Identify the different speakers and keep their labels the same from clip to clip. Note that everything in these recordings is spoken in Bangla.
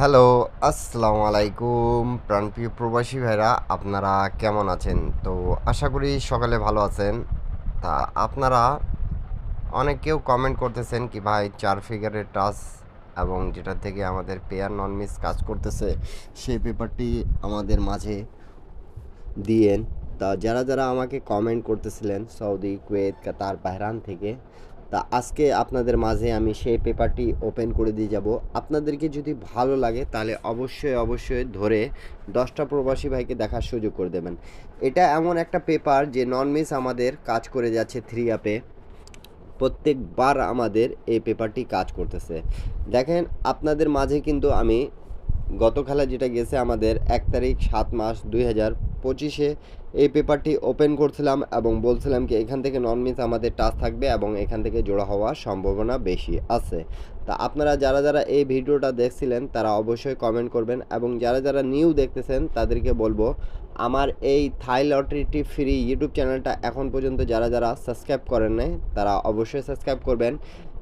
Speaker 1: হ্যালো, আসসালামু আলাইকুম প্রাণপ্রিয় প্রবাসী ভাইরা, আপনারা কেমন আছেন? তো আশা করি সকালে ভালো আছেন। তা আপনারা অনেকেও কমেন্ট করতেছেন কি ভাই 4 ফিগারের টাচ এবং যেটা থেকে আমাদের পেয়ার নন মিস কাজ করতেছে সেই পেপারটি আমাদের মাঝে দিয়েন। তা যারা আমাকে কমেন্ট করতেছিলেন সৌদি, কুয়েত, কাতার, বাহরান থেকে, তা আজকে আপনাদের মাঝে আমি সেই পেপারটি ওপেন করে দিয়ে যাব। আপনাদেরকে যদি ভালো লাগে তাহলে অবশ্যই ধরে 10টা প্রবাসী ভাইকে দেখার সুযোগ করে দেবেন। এটা এমন একটা পেপার যে নন মিস আমাদের কাজ করে যাচ্ছে থ্রি অ্যাপে। প্রত্যেকবার আমাদের এই পেপারটি কাজ করতেছে। দেখেন আপনাদের মাঝে কিন্তু আমি গত খেলা যেটা গেছে আমাদের 1 তারিখ 7 মাস 2025 এই পেপারটি ওপেন করছিলাম এবং বলছিলাম কি এখান থেকে নন মিস আমাদের টাচ থাকবে এবং এখান থেকে জোড়া হওয়ার সম্ভাবনা বেশি আছে। তা আপনারা যারা এই ভিডিওটা দেখছিলেন তারা অবশ্যই কমেন্ট করবেন এবং যারা নিউ দেখতেছেন তাদেরকে বলবো আমার এই থাই লটারিটি ফ্রি ইউটিউব চ্যানেলটা এখন পর্যন্ত যারা সাবস্ক্রাইব করেন নাই তারা অবশ্যই সাবস্ক্রাইব করবেন।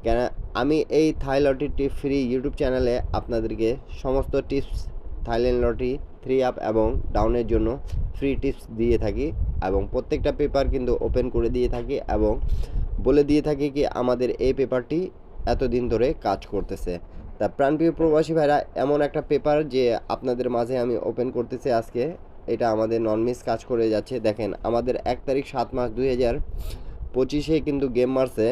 Speaker 1: কেন আমি এই থাই লটারিটি ফ্রি ইউটিউব চ্যানেলে আপনাদেরকে সমস্ত tips Thailand lottery three up এবং ডাউনের জন্য ফ্রি টিপস দিয়ে থাকি এবং প্রত্যেকটা পেপার কিন্তু ওপেন করে দিয়ে থাকি এবং বলে দিয়ে থাকি কি আমাদের এই পেপারটি এতদিন ধরে কাজ করতেছে। তা প্রাণপ্রিয় প্রবাসী ভাইরা, এমন একটা পেপার যে আপনাদের মাঝে আমি ওপেন করতেছি আজকে, এটা আমাদের নন মিস কাজ করে যাচ্ছে। দেখেন আমাদের 1 তারিখ 7 মাস 2025 কিন্তু গেম মারছে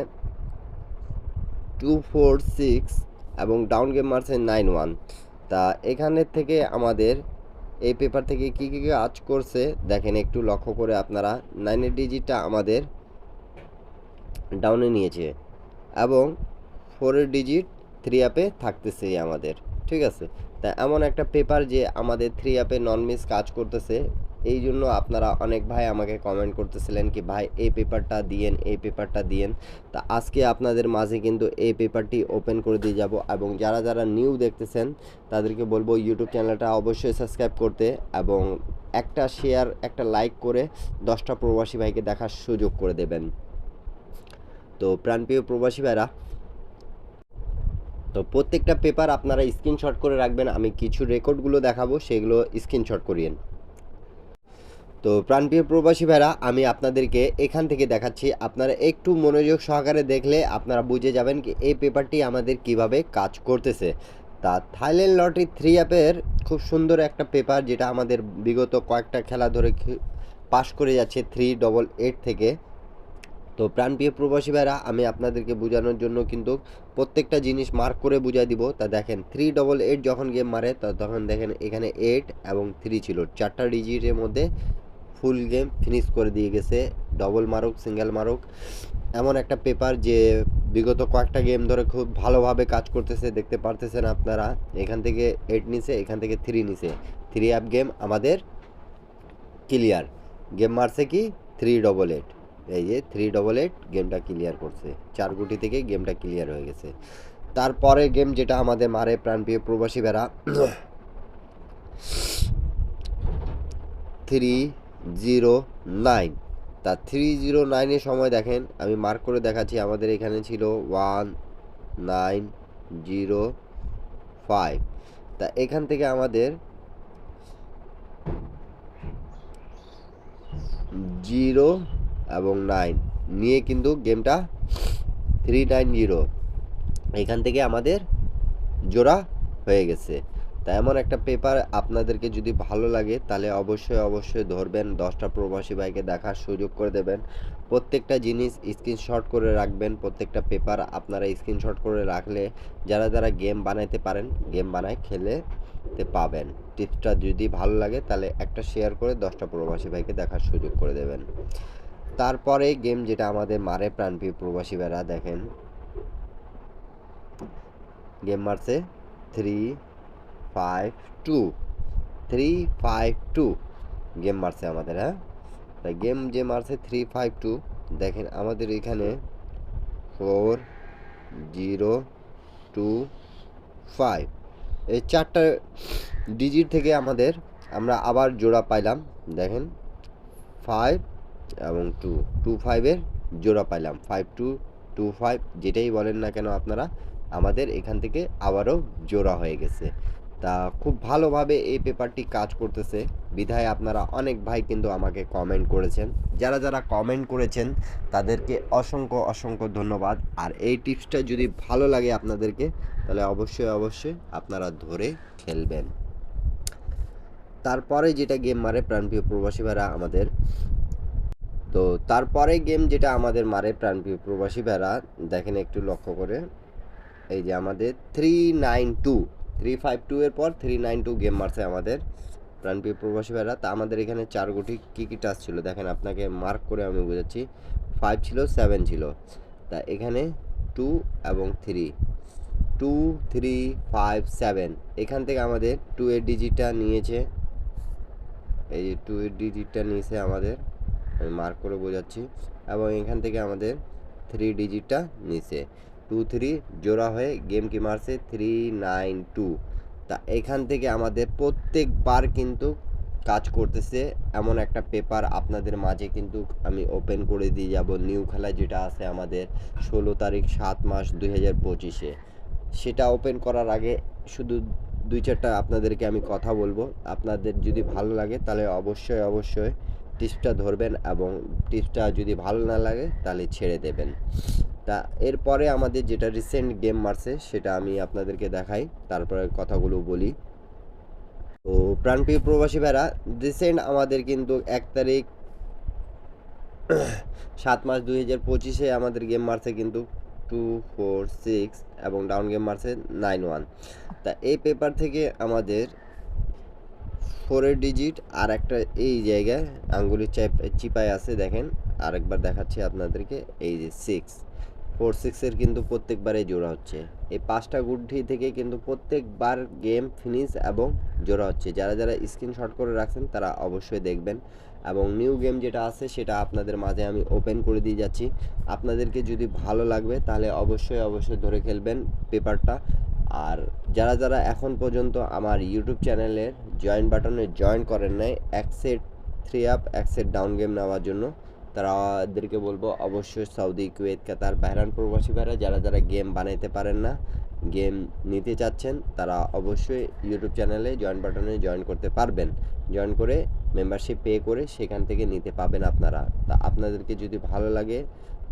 Speaker 1: 246 এবং ডাউন গেম মারছে 91। তা এখানের থেকে আমাদের এই পেপার থেকে কী কাজ করছে দেখেন একটু লক্ষ্য করে আপনারা। 9-এর ডিজিটটা আমাদের ডাউনে নিয়েছে এবং 4-এর ডিজিট থ্রি অ্যাপে থাকতেছে আমাদের, ঠিক আছে। তা এমন একটা পেপার যে আমাদের থ্রি অ্যাপে নন মিস কাজ করতেছে। এই জন্য আপনারা অনেক ভাই আমাকে কমেন্ট করতেছিলেন কি ভাই এই পেপারটা দিয়েন। তা আজকে আপনাদের মাঝে কিন্তু এই পেপারটি ওপেন করে দিয়ে যাব এবং যারা নিউ দেখতেছেন তাদেরকে বলবো ইউটিউব চ্যানেলটা অবশ্যই সাবস্ক্রাইব করতে এবং একটা শেয়ার একটা লাইক করে 10টা প্রবাসী ভাইকে দেখার সুযোগ করে দেবেন। তো প্রাণপ্রিয় প্রবাসী ভাইরা, তো প্রত্যেকটা পেপার আপনারা স্ক্রিনশট করে রাখবেন। আমি কিছু রেকর্ডগুলো দেখাবো, সেগুলো স্ক্রিনশট করিয়েন। তো প্রাণপ্রিয় প্রবাসী ভাইরা, আমি আপনাদেরকে এখান থেকে দেখাচ্ছি। আপনারা একটু মনোযোগ সহকারে দেখলে আপনারা বুঝে যাবেন কি এই পেপারটি আমাদের কিভাবে কাজ করতেছে। তা থাইল্যান্ড লটারি থ্রি অ্যাপের খুব সুন্দর একটা পেপার যেটা আমাদের বিগত কয়েকটা খেলা ধরে পাস করে যাচ্ছে 388 থেকে। তো প্রাণপ্রিয় প্রবাসী ভাইরা, আমি আপনাদেরকে বোঝানোর জন্য কিন্তু প্রত্যেকটা জিনিস মার্ক করে বুঝাই দিব। তা দেখেন 388 যখন গেম মারে তখন দেখেন এখানে 8 এবং 3 ছিল, 4টা ডিজিটের মধ্যে ফুল গেম ফিনিশ করে দিয়ে গেছে। ডবল মারুক সিঙ্গেল মারুক এমন একটা পেপার যে বিগত কয়েকটা গেম ধরে খুব ভালোভাবে কাজ করতেছে, দেখতে পারতেছেন আপনারা। এখান থেকে 8 নিছে, এখান থেকে 3 নিছে, 3 অ্যাপ গেম আমাদের ক্লিয়ার। গেম মারছে কি 388, এই যে 388 গেমটা ক্লিয়ার করছে, 4 গুটি থেকে গেমটা ক্লিয়ার হয়ে গেছে। তারপরে গেম যেটা আমাদের মারে প্রাণপ্রিয় প্রবাসী বেড়া 309। তা 309-এর সময় দেখেন আমি মার্ক করে দেখাচ্ছি, আমাদের এখানে ছিল 1905। তা এখান থেকে আমাদের 0 এবং 9 নিয়ে কিন্তু গেমটা 390 এখান থেকে আমাদের জোড়া হয়ে গেছে। তা এমন একটা পেপার আপনাদেরকে যদি ভালো লাগে তাহলে অবশ্যই ধরবেন, 10টা প্রবাসী ভাইকে দেখার সুযোগ করে দেবেন। প্রত্যেকটা জিনিস স্ক্রিনশট করে রাখবেন। প্রত্যেকটা পেপার আপনারা স্ক্রিনশট করে রাখলে যারা গেম বানাইতে পারেন গেম বানায় খেলতে পাবেন। টিপসটা যদি ভালো লাগে তাহলে একটা শেয়ার করে 10টা প্রবাসী ভাইকে দেখার সুযোগ করে দেবেন। তারপরে গেম যেটা আমাদের মারে প্রাণপ্রিয় প্রবাসী ভাইরা, দেখেন গেম মারছে 352 গেম মারছে আমাদের। হ্যাঁ, তাই গেম যে মারছে 352, দেখেন আমাদের এখানে 4025 এই 4টা ডিজিট থেকে আমরা আবার জোড়া পাইলাম। দেখেন 5 এবং 225-এর জোড়া পাইলাম, 5225 যেটাই বলেন না কেন আপনারা, আমাদের এখান থেকে আবারও জোড়া হয়ে গেছে। তা খুব ভালোভাবে এই পেপারটি কাজ করতেছে বিধায় আপনারা অনেক ভাই কিন্তু আমাকে কমেন্ট করেছেন। যারা যারা কমেন্ট করেছেন তাদেরকে অসংখ্য অসংখ্য ধন্যবাদ। আর এই টিপসটা যদি ভালো লাগে আপনাদেরকে তাহলে অবশ্যই অবশ্যই আপনারা ধরে খেলবেন। তারপরে যেটা গেম মারে প্রাণপ্রিয় প্রবাসী ভাইরা আমাদের, তো তারপরে গেম যেটা আমাদের মারে প্রাণপ্রিয় প্রবাসী ভাইরা দেখেন একটু লক্ষ্য করে, এই যে আমাদের 392 352 এর পর 392 গেম মারছে আমাদের প্রাণপ্রিয় প্রবাসী ভাইরা। তা আমাদের এখানে 4 গুটি কী কী টাচ ছিল দেখেন, আপনাকে মার্ক করে আমি বোঝাচ্ছি। 5 ছিল, 7 ছিল, তা এখানে 2 এবং 3, 2 3 5 7, এখান থেকে আমাদের 2 এর ডিজিটটা নিয়েছে, এই যে 2 এর ডিজিটটা নিয়েছে আমাদের, আমি মার্ক করে বোঝাচ্ছি, এবং এখান থেকে আমাদের 3 ডিজিটটা নিচে 2 3 জোড়া হয়ে গেম কি মারছে 392। তা এখান থেকে আমাদের প্রত্যেকবার কিন্তু কাজ করতেছে এমন একটা পেপার আপনাদের মাঝে কিন্তু আমি ওপেন করে দিয়ে যাব নিউ খেলা যেটা আছে আমাদের 16 তারিখ 7 মাস 2025-এ। সেটা ওপেন করার আগে শুধু 2-4টা আপনাদেরকে আমি কথা বলবো, আপনাদের যদি ভালো লাগে তাহলে অবশ্যই অবশ্যই টিপসটা ধরবেন এবং টিপসটা যদি ভালো না লাগে তাহলে ছেড়ে দেবেন। তা এরপরে আমাদের যেটা রিসেন্ট গেম মারছে সেটা আমি আপনাদেরকে দেখাই, তারপরে কথাগুলো বলি। তো প্রাণপ্রিয় প্রবাসী ভাইরা রিসেন্ট আমাদের কিন্তু 1 তারিখ 7 মাস 2025-এ আমাদের গেম মারছে কিন্তু 2 4 6 এবং ডাউন গেম মারছে 9 1। তা এই পেপার থেকে আমাদের 4 এর ডিজিট আর একটা এই জায়গায় আঙ্গুলির চিপায় আছে দেখেন, আরেকবার দেখাচ্ছি আপনাদেরকে, এই যে 6 4 6 এর কিন্তু প্রত্যেকবারে জোড়া হচ্ছে। এই 5টা গুটি থেকে কিন্তু প্রত্যেকবার গেম ফিনিশ এবং জোড়া হচ্ছে। যারা যারা স্ক্রিনশট করে রাখছেন তারা অবশ্যই দেখবেন। এবং নিউ গেম যেটা আছে সেটা আপনাদের মাঝে আমি ওপেন করে দিয়ে যাচ্ছি। আপনাদেরকে যদি ভালো লাগবে তাহলে অবশ্যই অবশ্যই ধরে খেলবেন পেপারটা। আর যারা যারা এখন পর্যন্ত আমার ইউটিউব চ্যানেলের জয়েন বাটনে জয়েন করেন নাই এক সেট 3 আপ এক সেট ডাউন গেম নেওয়ার জন্য, তাদেরকে বলবো অবশ্যই সৌদি, কুয়েত, কাতার, বাহরাইন প্রবাসী ভাইরা যারা যারা গেম বানাইতে পারেন না, গেম নিতে চাচ্ছেন, তারা অবশ্যই ইউটিউব চ্যানেলে জয়েন বাটনে জয়েন করতে পারবেন। জয়েন করে মেম্বারশিপ পে করে সেখান থেকে নিতে পাবেন আপনারা। তা আপনাদেরকে যদি ভালো লাগে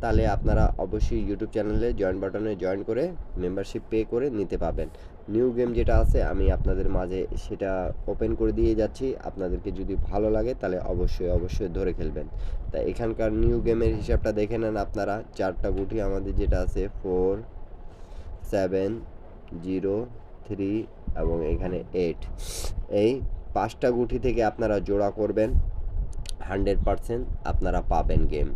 Speaker 1: তাহলে আপনারা অবশ্যই ইউটিউব চ্যানেলে জয়েন বাটনে জয়েন করে মেম্বারশিপ পে করে নিতে পাবেন। নিউ গেম যেটা আছে আমি আপনাদের মাঝে সেটা ওপেন করে দিয়ে যাচ্ছি, আপনাদেরকে যদি ভালো লাগে তাহলে অবশ্যই অবশ্যই ধরে খেলবেন। তা এখানকার নিউ গেমের হিসাবটা দেখে নেন আপনারা, 4টা গুটি আমাদের যেটা আছে 4 7 0 3 এবং এখানে 8, এই 5টা গুটি থেকে আপনারা জোড়া করবেন, 100% আপনারা পাবেন গেম।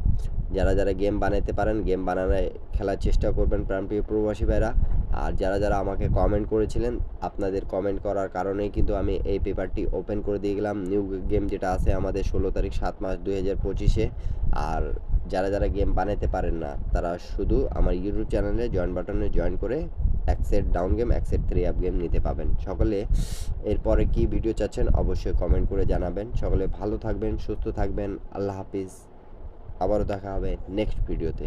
Speaker 1: যারা যারা গেম বানাতে পারেন গেম বানানোয় খেলার চেষ্টা করবেন প্রাণপ্রিয় প্রবাসী ভাইরা। আর যারা যারা আমাকে কমেন্ট করেছিলেন আপনাদের কমেন্ট করার কারণেই কিন্তু আমি এই পেপারটি ওপেন করে দিয়ে গেলাম। নিউ গেম যেটা আছে আমাদের 16 তারিখ 7 মাস 2025-এ। আর যারা যারা গেম বানাতে পারেন না তারা শুধু আমার ইউটিউব চ্যানেলে জয়েন বাটনে জয়েন করে এক সেট ডাউন গেম এক সেট 3 আপ গেম নিতে পাবেন। সকলে এরপরে কি ভিডিও চাচ্ছেন অবশ্যই কমেন্ট করে জানাবেন। সকলে ভালো থাকবেন, সুস্থ থাকবেন। আল্লাহ হাফিজ। আবারও দেখা হবে নেক্সট ভিডিওতে।